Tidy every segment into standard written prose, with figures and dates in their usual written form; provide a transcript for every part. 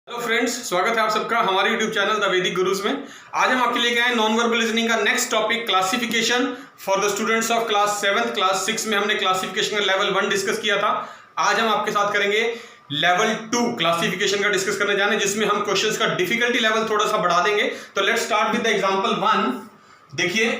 Hello friends, स्वागत है आप सबका हमारे यूट्यूब चैनल द वैदिक गुरुज में। आज हम आपके लेके आए नॉन वर्बल रीजनिंग का next topic classification for the students of class 7th class 6 में हमने क्लासिफिकेशन का लेवल 1 डिस्कस किया था। आज हम आपके साथ करेंगे लेवल 2 क्लासिफिकेशन का डिस्कस करने जाने, जिसमें हम क्वेश्चंस का डिफिकल्टी लेवल थोड़ा सा बढ़ा देंगे। तो let's start with the example 1। देखिए,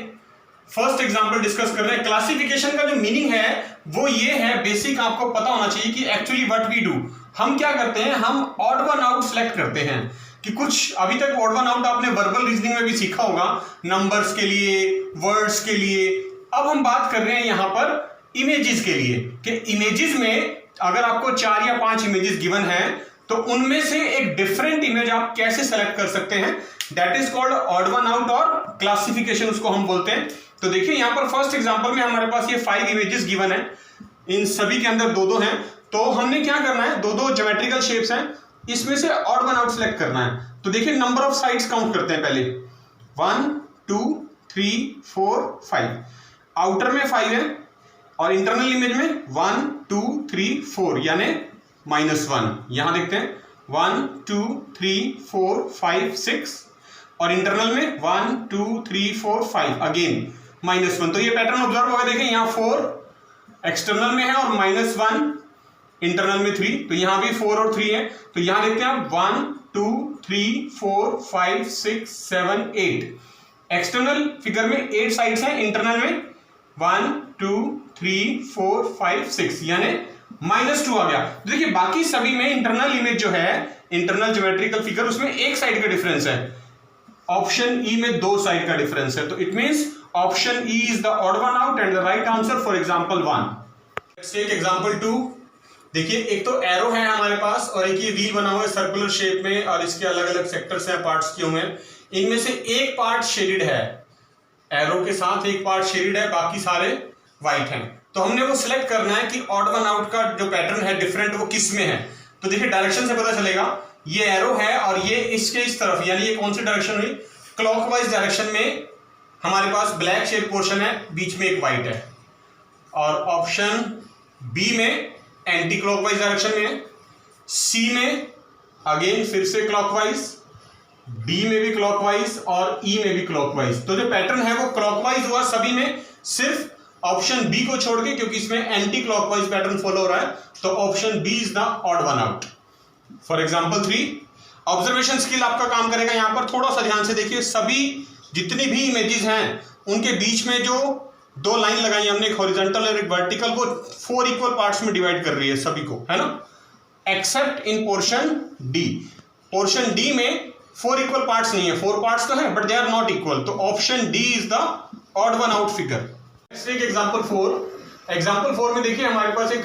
फर्स्ट एग्जांपल डिस्कस कर रहे हैं। क्लासिफिकेशन का जो मीनिंग है वो ये है, बेसिक आपको पता होना चाहिए कि एक्चुअली व्हाट वी डू, हम क्या करते हैं, हम ऑड वन आउट सेलेक्ट करते हैं। कि कुछ अभी तक ऑड वन आउट आपने वर्बल रीजनिंग में भी सीखा होगा, नंबर्स के लिए, वर्ड्स के लिए। अब हम बात कर रहे हैं यहां पर इमेजेस के लिए, कि इमेजेस में अगर आपको 4 या 5 इमेजेस गिवन है तो उनमें से एक डिफरेंट इमेज आप कैसे सेलेक्ट कर सकते हैं, that is called odd one out और क्लासिफिकेशन उसको हम बोलते हैं। तो देखिए यहां पर फर्स्ट एग्जांपल में हमारे पास ये 5 इमेजेस गिवन है, इन सभी के अंदर 2-2 हैं। तो हमने क्या करना है, 2-2 ज्योमेट्रिकल शेप्स हैं, इसमें से ऑड वन आउट सेलेक्ट करना है। तो देखिए नंबर ऑफ साइड्स काउंट करते हैं पहले, 1 2 3 4 5। आउटर में 5 है और इंटरनल इमेज में 1 2 3 4 यानी -1। यहां देखते हैं 1 2 3 4 5 6 और इंटरनल में 1 2 3 4 5 अगेन -1। तो ये पैटर्न ऑब्जर्व होगा। देखें यहाँ 4 एक्सटर्नल में है और -1 इंटरनल में 3, तो यहां भी 4 और 3 है। तो यहां देखते हैं आप 1 2 3 4 5 6 7 8। एक्सटर्नल फिगर में 8 साइड्स हैं, इंटरनल में 1 2 3 4 5 6 यानी -2 आ गया। देखिए बाकी सभी में इंटरनल इमेज जो है, इंटरनल ज्योमेट्रिकल फिगर, उसमें एक साइड का डिफरेंस है। ऑप्शन ई में 2 साइड का डिफरेंस है। तो it means option E is the odd one out and the right answer for example 1। Let's take example 2। देखिए एक तो एरो है हमारे पास और एक ये व्हील बना हुआ है सर्कुलर शेप में, और इसके अलग अलग सेक्टर्स हैं, पार्ट्स किए हुए हैं। इनमें से एक पार्ट शेडेड है, एरो के साथ एक पार्ट शेडेड है, बाकी सारे व्हाइट हैं। तो हमने वो सिलेक्ट करना है कि ऑड वन आउट का जो पैटर्न है डिफरेंट वो किस में है। तो देखिए डायरेक्शन से पता चलेगा, ये एरो है और ये इसके इस तरफ, यानी ये कौन सी डायरेक्शन हुई, क्लॉकवाइज डायरेक्शन में हमारे पास ब्लैक शेप पोर्शन है, बीच में एक व्हाइट है। और ऑप्शन बी में एंटी क्लॉकवाइज डायरेक्शन में है, सी में अगेन फिर से क्लॉकवाइज, डी में भी क्लॉकवाइज और ई में भी क्लॉकवाइज। तो जो पैटर्न है वो क्लॉकवाइज हुआ सभी में, सिर्फ ऑप्शन बी को छोड़ के, क्योंकि इसमें एंटी क्लॉकवाइज पैटर्न फॉलो हो रहा है। तो option B is the odd one out. For example 3, observation skill आपका काम करेगा। यहां पर थोड़ा सा ध्यान से देखिए, सभी जितनी भी इमेजेस हैं उनके बीच में जो 2 लाइन लगाई हमने, एक हॉरिजॉन्टल और एक वर्टिकल, वो 4 इक्वल पार्ट्स में डिवाइड कर रही है सभी को, है ना, एक्सेप्ट इन पोर्शन डी। पोर्शन डी में 4 इक्वल पार्ट्स नहीं है, 4 पार्ट्स तो है but they are not equal. तो option D is the odd one out figure. Example 4। Example 4 में देखिए हमारे पास एक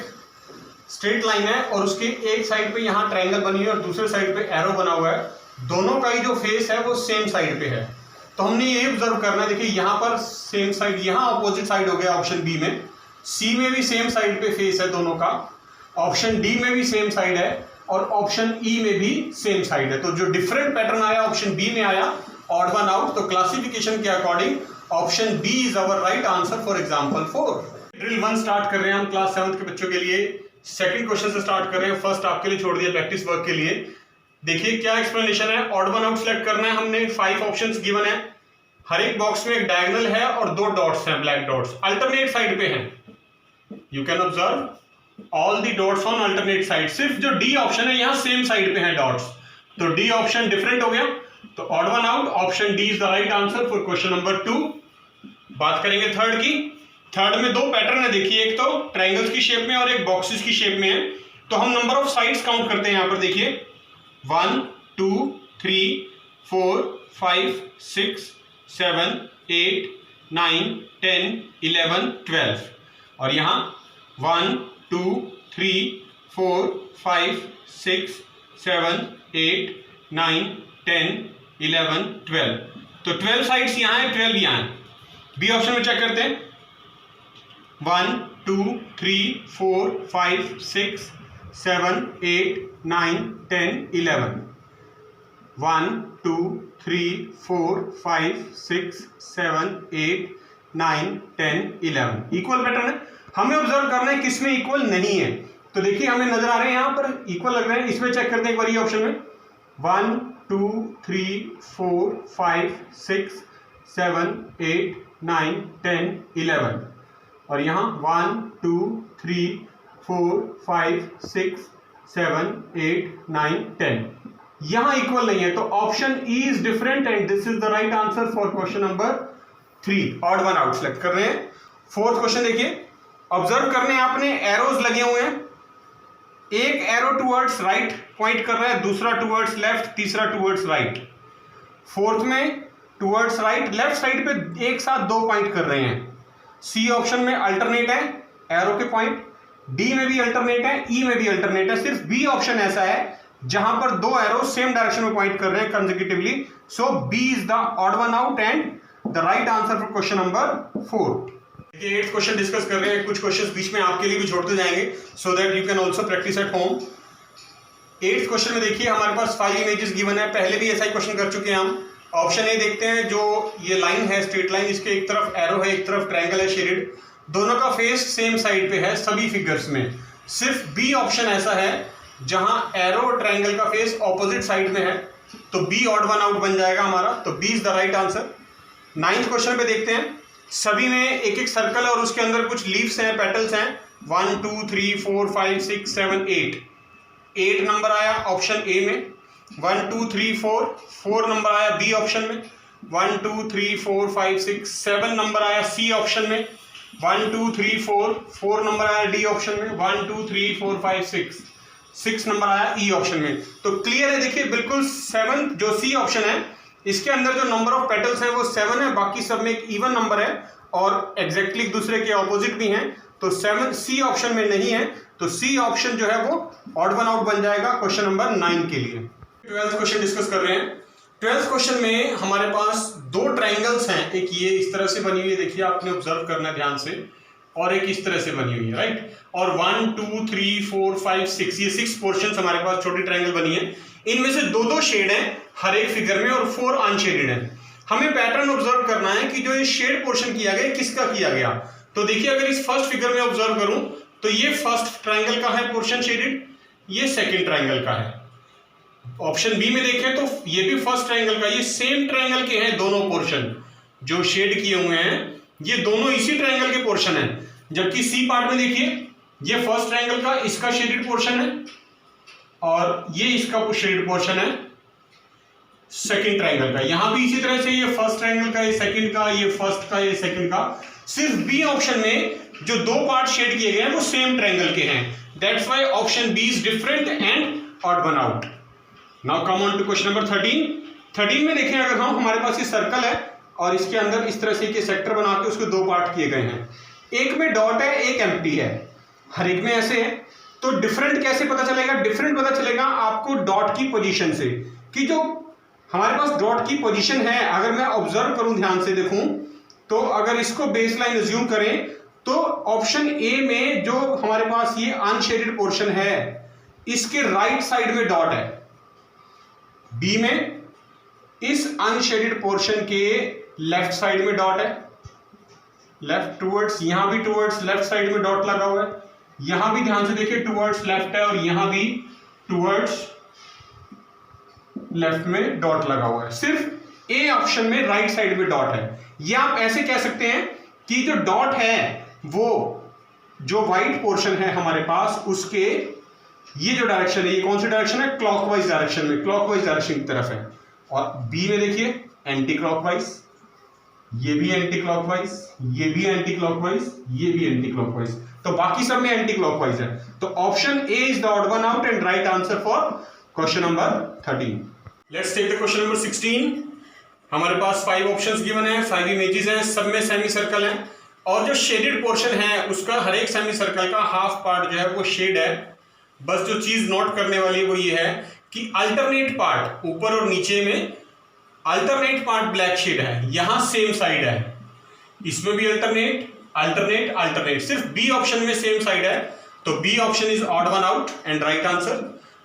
स्ट्रेट लाइन है और उसके एक साइड पे यहाँ ट्रायंगल बनी हुई है और दूसरे साइड पे एरो बना हुआ है। दोनों का ही जो फेस है वो सेम साइड पे है। तो हमने ये ऑब्जर्व करना है, देखिए यहाँ पर सेम साइड, यहाँ अपोजिट साइड हो गया ऑप्शन बी में, सी में भी सेम साइड पे फेस है दोनों का, ऑप्शन डी में भी सेम साइड है और ऑप्शन ई में भी सेम साइड है। तो जो डिफरेंट पैटर्न आया ऑप्शन बी में आया, ऑड वन आउट। तो क्लासिफिकेशन के according option B is our right answer for example 4। Drill 1 start कर रहे हैं हम क्लास 7 के बच्चों के लिए। सेकंड क्वेश्चन से स्टार्ट कर रहे हैं, फर्स्ट आपके लिए छोड़ दिया प्रैक्टिस वर्क के लिए। देखिए क्या एक्सप्लेनेशन है, ऑड वन आउट सेलेक्ट करना है हमने, 5 ऑप्शंस गिवन है, हर एक बॉक्स में एक डायगोनल है और 2 डॉट्स हैं, ब्लैक डॉट्स, अल्टरनेट साइड पे हैं। You can observe all the dots on alternate side. सिर्फ जो डी ऑप्शन है यहाँ सेम साइड पे है डॉट्स, तो डी ऑप्शन डिफरेंट हो गया। तो odd one out, option D is the right answer for question number 2। बात करेंगे थर्ड की। थर्ड में 2 पैटर्न है, देखिए एक तो ट्रायंगल्स की शेप में और एक बॉक्सेस की शेप में है। तो हम नंबर ऑफ साइड्स काउंट करते हैं यहां पर, देखिए 1 2 3 4 5 6 7 8 9 10 11 12 और यहां 1 2 3 4 5 6 7 8 9 10 11 12। तो 12 साइड्स यहां है, 12 यहां है। बी ऑप्शन में चेक करते हैं, 1 2 3 4 5 6 7 8 9 10 11। 1 2 3 4 5 6 7 8 9 10 11। इक्वल पैटर्न है, हमें ऑब्जर्व करना है किसमें इक्वल नहीं है। तो देखिए हमें नजर आ रहे हैं यहाँ पर इक्वल लग रहे हैं, इसमें चेक करते हैं एक बार ये ऑप्शन में 1 2 3 4 5 6 7 8 9 10 11 और यहाँ 1 2 3 4 5 6 7 8 9 10 यहाँ इक्वल नहीं है, तो option E is different and this is the right answer for question number 3। Odd one out select कर रहे हैं। फोर्थ क्वेश्चन देखिए, ऑब्जर्व करने आपने एरोज लगे हुए हैं, एक एरो टुवर्ड्स राइट पॉइंट कर रहा है, दूसरा टुवर्ड्स लेफ्ट, तीसरा टुवर्ड्स राइट। फोर्थ में टुवर्ड्स राइट, लेफ्ट साइड पे एक साथ 2 पॉइंट कर रहे हैं। सी ऑप्शन में अल्टरनेट है एरो के पॉइंट, डी में भी अल्टरनेट है, ई में भी अल्टरनेट है। सिर्फ बी ऑप्शन ऐसा है जहां पर 2 एरो सेम डायरेक्शन में पॉइंट कर रहे हैं consecutively, so B is the odd one out and the right answer for question number 4। देखिए 8th क्वेश्चन डिस्कस कर रहे हैं, कुछ क्वेश्चंस बीच में आपके लिए भी छोड़ते जाएंगे so that you can also practice at home. 8th question में देखिए हमारे पास 5 इमेजेस गिवन है, पहले भी ऐसा ही क्वेश्चन कर चुके हैं हम। ऑप्शन ए देखते हैं, जो ये लाइन है स्ट्रेट लाइन, इसके एक तरफ एरो है एक तरफ ट्रायंगल है शेडेड, दोनों का फेस सेम साइड पे है सभी फिगर्स में। सिर्फ बी ऑप्शन ऐसा है जहां एरो और ट्रायंगल का फेस ऑपोजिट साइड में है, तो बी ऑड वन आउट बन जाएगा हमारा, तो B is the right answer. 9th question पे देखते हैं, सभी में एक एक सर्कल है और उसके अंदर कुछ लीव्स हैं, पेटल्स हैं। 1 2 3 4 5 6 7 8 नंबर आया ऑप्शन ए में। 1 2 3 4 नंबर आया बी ऑप्शन में। 1 2 3 4 5 6 7 नंबर आया सी ऑप्शन में। 1 2 3 4 नंबर आया डी ऑप्शन में। 1 2 3 4 5 6 नंबर आया ई ऑप्शन में। तो क्लियर है, देखिए बिल्कुल 7 जो सी ऑप्शन है इसके अंदर जो नंबर ऑफ पेटल्स है वो 7 है, बाकी सब में एक इवन नंबर है और एग्जैक्टली दूसरे के ऑपोजिट भी हैं, तो 7 सी ऑप्शन में नहीं है, तो सी ऑप्शन जो है वो ऑड वन आउट बन जाएगा क्वेश्चन नंबर 9 के लिए। 12th क्वेश्चन डिस्कस कर रहे हैं। 12th क्वेश्चन में हमारे पास 2 ट्राइंगल्स हैं, एक ये इस तरह से बनी हुई है, देखिए आपने ऑब्जर्व करना है ध्यान से, और एक इस तरह से बनी हुई है, राइट। और 1 2 3 4 5 6 ये 6 पोर्शंस हमारे पास छोटी ट्रायंगल बनी है, इनमें से 2 शेड हैं हर एक फिगर में और 4 अनशेडेड हैं। हमें पैटर्न ऑब्जर्व करना है कि जो ये शेड पोर्शन किया गया किसका किया गया। तो देखिए अगर इस फर्स्ट फिगर में ऑब्जर्व करूं तो ये फर्स्ट ट्रायंगल का है पोर्शन शेडेड, ये सेकंड ट्रायंगल का है। ऑप्शन बी में देखें तो ये भी फर्स्ट ट्रायंगल का, ये सेम ट्रायंगल के हैं दोनों पोर्शन जो शेड किए हुए हैं, ये दोनों इसी ट्रायंगल के पोर्शन हैं। जबकि सी पार्ट में देखिए ये फर्स्ट ट्रायंगल का इसका शेडेड पोर्शन है और ये इसका शेडेड पोर्शन है सेकंड ट्रायंगल का। यहां भी इसी तरह से ये फर्स्ट ट्रायंगल का, ये सेकंड का, ये फर्स्ट का, ये सेकंड का। सिर्फ बी ऑप्शन में जो 2 पार्ट शेड किए गए हैं वो सेम ट्रायंगल के हैं, that's why option B is different and odd one out. Now come on to question number 13। 13 में देखें अगर हम, हमारे पास ये सर्कल है और इसके अंदर इस तरह से एक सेक्टर बना के उसके 2 पार्ट किए गए हैं, एक में डॉट है एक एम्प्टी है, हर एक में ऐसे है। तो डिफरेंट कैसे पता चलेगा? डिफरेंट पता चलेगा आपको डॉट की पोजीशन से, कि जो हमारे पास डॉट की पोजीशन है, अगर मैं ऑब्जर्व करूं ध्यान से देखूं तो अगर इसको बेस लाइन अज्यूम करें तो ऑप्शन ए में जो हमारे पास ये अनशेडेड पोर्शन है इसके राइट साइड में डॉट है, बी में इस अनशेडेड पोर्शन के लेफ्ट साइड में डॉट है, लेफ्ट टुवर्ड्स, यहां भी टुवर्ड्स लेफ्ट साइड में डॉट लगा हुआ है, यहां भी ध्यान से देखिए टुवर्ड्स लेफ्ट है और यहां भी टुवर्ड्स लेफ्ट में डॉट लगा हुआ है। सिर्फ ए ऑप्शन में राइट साइड में डॉट है। ये आप ऐसे कह सकते हैं कि जो डॉट है वो जो व्हाइट पोर्शन है हमारे पास उसके ये जो डायरेक्शन है, ये कौन सी डायरेक्शन है? क्लॉकवाइज डायरेक्शन में, क्लॉकवाइज डायरेक्शन की तरफ है। और बी में देखिए एंटी क्लॉकवाइज, ये भी एंटी क्लॉकवाइज, ये भी एंटी क्लॉकवाइज, ये भी एंटी क्लॉकवाइज, तो बाकी सब में एंटी क्लॉकवाइज है। तो option A is the odd one out and right answer for question number 13। Let's take the question number 16। हमारे पास 5 ऑप्शंस गिवन है, 5 इमेजेस हैं, सब में सेमी सर्कल है और जो शेडेड पोर्शन है उसका हर एक सेमी सर्कल का हाफ पार्ट जो है वो शेड है। बस जो चीज नोट करने वाली वो ये है कि अल्टरनेट पार्ट ऊपर और नीचे में अल्टरनेट पार्ट ब्लैक शेड है, यहां सेम साइड है, इसमें भी अल्टरनेट अल्टरनेट अल्टरनेट, सिर्फ बी ऑप्शन में सेम साइड है, तो B option is odd one out and right answer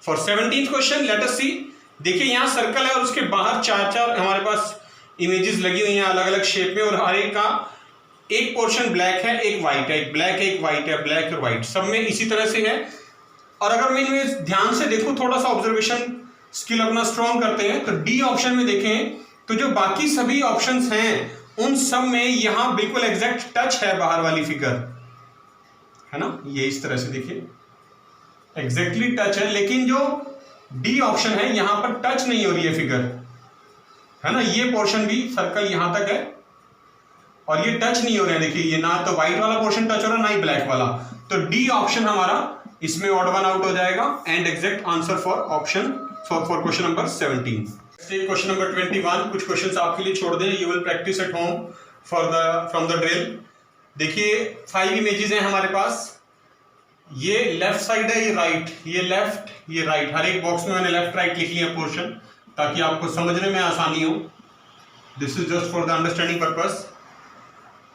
for 17th question. Let us see, देखिए यहां सर्कल है और उसके बाहर 4 हमारे पास इमेजेस लगी हुई हैं अलग अलग शेप में, और हर एक का एक पोर्शन ब्लैक है एक व्हाइट है, एक ब्लैक है एक व्हाइट है, ब्लैक और व्हाइट सब में इसी तरह से है। और अगर मैं इनमें ध्यान से देखूं, थोड़ा सा ऑब्जर्वेशन स्किल अपना स्ट्रॉन्ग करते हैं। तो डी ऑप्शन में देखें तो जो बाकी सभी ऑप्शंस हैं उन सब में यहां बिल्कुल एग्जैक्ट टच है बाहर वाली फिगर, है ना, ये इस तरह से देखिए एग्जैक्टली टच है, लेकिन जो डी ऑप्शन है यहां पर टच नहीं हो रही है फिगर, है ना, ये पोर्शन भी सर्कल यहां तक है और ये टच नहीं हो रहे हैं। देखिए ये ना तो व्हाइट वाला पोर्शन टच हो रहा ना ही ब्लैक वाला। तो डी ऑप्शन हमारा इसमें ऑड वन आउट हो जाएगा and exact answer for option for question number 17। Question number 21, कुछ क्वेश्चंस आपके लिए छोड़ दें, you will practice at home from the drill. देखिए 5 इमेजेस हैं हमारे पास, ये लेफ्ट साइड है, ये राइट, ये लेफ्ट, ये राइट, हर एक बॉक्स में मैंने लेफ्ट राइट लिख लिया पोर्शन ताकि आपको समझने में आसानी हो। This is just for the understanding purpose.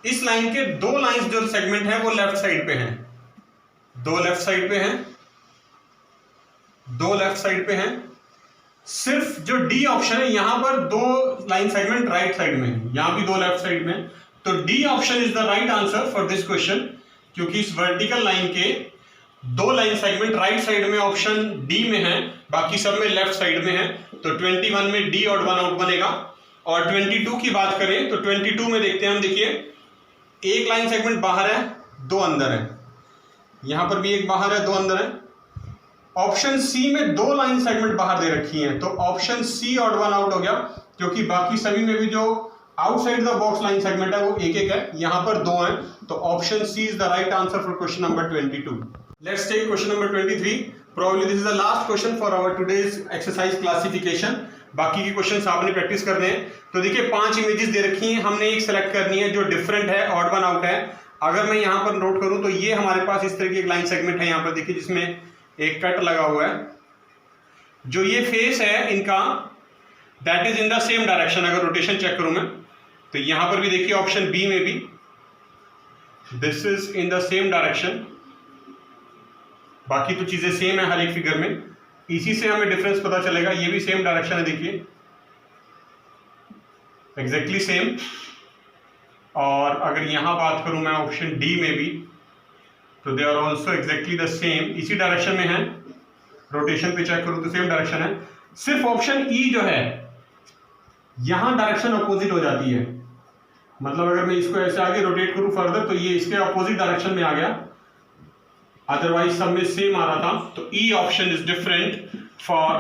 इस लाइन के 2 लाइंस जो सेगमेंट है वो लेफ्ट साइड पे हैं, 2 लेफ्ट साइड पे हैं, 2 लेफ्ट साइड पे हैं। सिर्फ जो डी ऑप्शन है यहां पर 2 लाइन सेगमेंट राइट साइड में है, यहां भी 2 लेफ्ट साइड में। तो D option is the right answer for this question, क्योंकि इस वर्टिकल लाइन के 2 लाइन सेगमेंट राइट साइड में ऑप्शन डी में है, बाकी सब में लेफ्ट साइड में है। तो 21 में डी और 1 आउट बनेगा। और 22 की बात करें तो 22 में देखते हैं हम, देखिए 1 लाइन सेगमेंट बाहर है, 2 अंदर है, यहां पर भी 1 बाहर है, 2 अंदर है। ऑप्शन सी में 2 लाइन सेगमेंट बाहर दे रखी हैं, तो ऑप्शन सी ऑड 1 आउट हो गया, क्योंकि बाकी सभी में भी जो outside the box line segment है वो 1-1 है, यहां पर 2 हैं। तो option C is the right answer for question number 22। Let's take question number 23। Probably this is the last question for our today's exercise classification. बाकी के क्वेश्चंस आपने प्रैक्टिस करने हैं। तो देखिए 5 इमेजेस दे रखी हैं, हमने एक सेलेक्ट करनी है जो डिफरेंट है, ऑड 1 आउट है। अगर मैं यहां पर नोट करूं तो ये हमारे पास इस तरह की एक लाइन सेगमेंट है, यहां पर देखिए जिसमें एक कट लगा हुआ है। जो ये फेस है इनका that is in the same direction. अगर रोटेशन चेक करूं मैं तो यहां पर भी देखिए ऑप्शन बी में भी this is in the same direction. बाकी तो चीजें सेम है हर एक फिगर में, इसी से हमें डिफरेंस पता चलेगा। ये भी सेम डायरेक्शन है, देखिए एग्जैक्टली सेम। और अगर यहां बात करूं मैं ऑप्शन डी में भी तो they are also exactly the same, इसी डायरेक्शन में है। रोटेशन पे चेक करूं तो सेम डायरेक्शन है। सिर्फ ऑप्शन ई जो है यहां डायरेक्शन अपोजिट हो जाती है, मतलब अगर मैं इसको ऐसे आगे रोटेट करूं फर्दर तो ये इसके अपोजिट डायरेक्शन में आ गया, अदरवाइज सब में सेम आ रहा था। तो E option is different for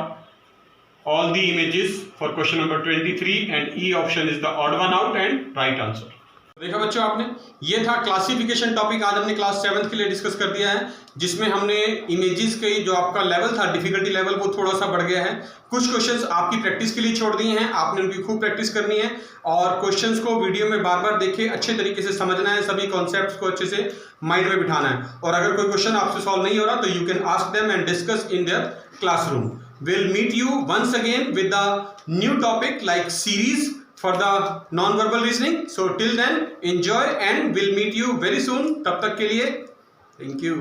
all the images for question number 23 and E option is the odd 1 out and right answer. देखा बच्चों आपने, ये था क्लासिफिकेशन टॉपिक। आज हमने क्लास 7 के लिए डिस्कस कर दिया है, जिसमें हमने इमेजेस के जो आपका लेवल था, डिफिकल्टी लेवल, वो थोड़ा सा बढ़ गया है। कुछ क्वेश्चंस आपकी प्रैक्टिस के लिए छोड़ दिए हैं, आपने उनकी खूब प्रैक्टिस करनी है और क्वेश्चंस को वीडियो में बार बार देखे अच्छे तरीके से समझना है, सभी कॉन्सेप्ट्स को अच्छे से माइंड में बिठाना है। और अगर कोई क्वेश्चन आपसे सॉल्व नहीं हो रहा तो you can ask them and discuss in their classroom. We'll meet you once again with the new topic like series for the non-verbal reasoning. So till then, enjoy and we'll meet you very soon. तब तक के लिए, thank you.